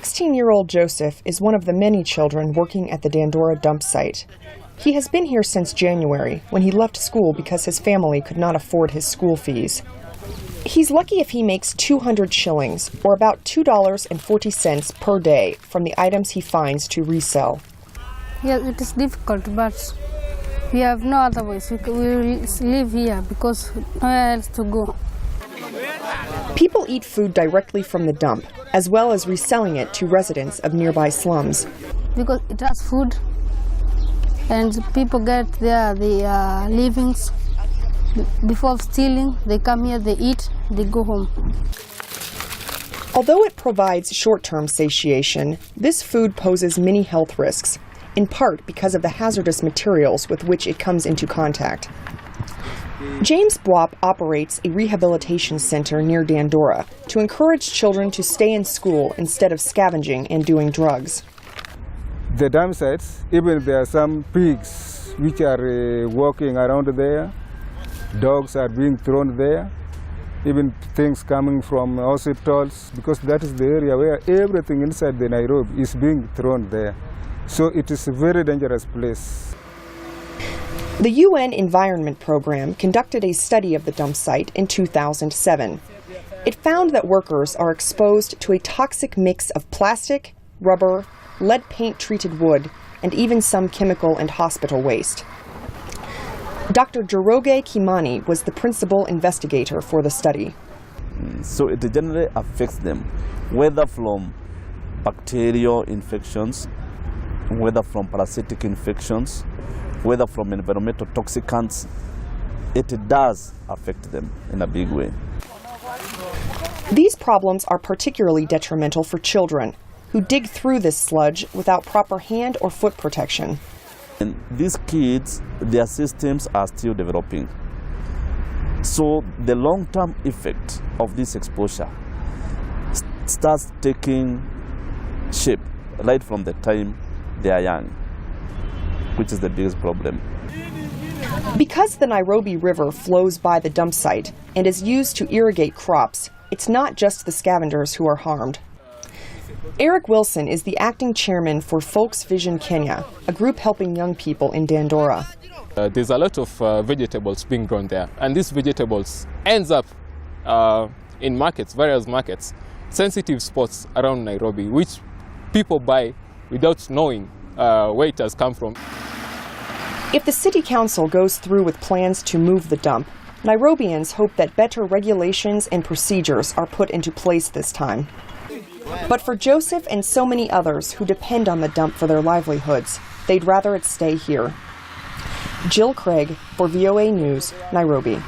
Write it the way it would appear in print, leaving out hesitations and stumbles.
16-year-old Joseph is one of the many children working at the Dandora dump site. He has been here since January, when he left school because his family could not afford his school fees. He's lucky if he makes 200 shillings, or about $2.40 per day, from the items he finds to resell. Yes, it is difficult, but we have no other ways. We will live here because nowhere else to go. People eat food directly from the dump, as well as reselling it to residents of nearby slums. Because it has food, and people get their livings. Before stealing, they come here, they eat, they go home. Although it provides short-term satiation, this food poses many health risks, in part because of the hazardous materials with which it comes into contact. James Bwap operates a rehabilitation center near Dandora to encourage children to stay in school instead of scavenging and doing drugs. The dump sites, even there are some pigs which are walking around there. Dogs are being thrown there, even things coming from hospitals, because that is the area where everything inside the Nairobi is being thrown there. So it is a very dangerous place. The UN Environment Program conducted a study of the dump site in 2007. It found that workers are exposed to a toxic mix of plastic, rubber, lead paint-treated wood, and even some chemical and hospital waste. Dr. Njoroge Kimani was the principal investigator for the study. So it generally affects them, whether from bacterial infections, whether from parasitic infections, whether from environmental toxicants. It does affect them in a big way. These problems are particularly detrimental for children who dig through this sludge without proper hand or foot protection. And these kids, their systems are still developing. So the long-term effect of this exposure starts taking shape right from the time they are young, which is the biggest problem. Because the Nairobi River flows by the dump site and is used to irrigate crops, it's not just the scavengers who are harmed. Erick Wilson is the acting chairman for Folks Vision Kenya, a group helping young people in Dandora. There's a lot of vegetables being grown there, and these vegetables ends up in markets, various markets, sensitive spots around Nairobi, which people buy without knowing where it has come from. If the city council goes through with plans to move the dump, Nairobians hope that better regulations and procedures are put into place this time. But for Joseph and so many others who depend on the dump for their livelihoods, they'd rather it stay here. Jill Craig for VOA News, Nairobi.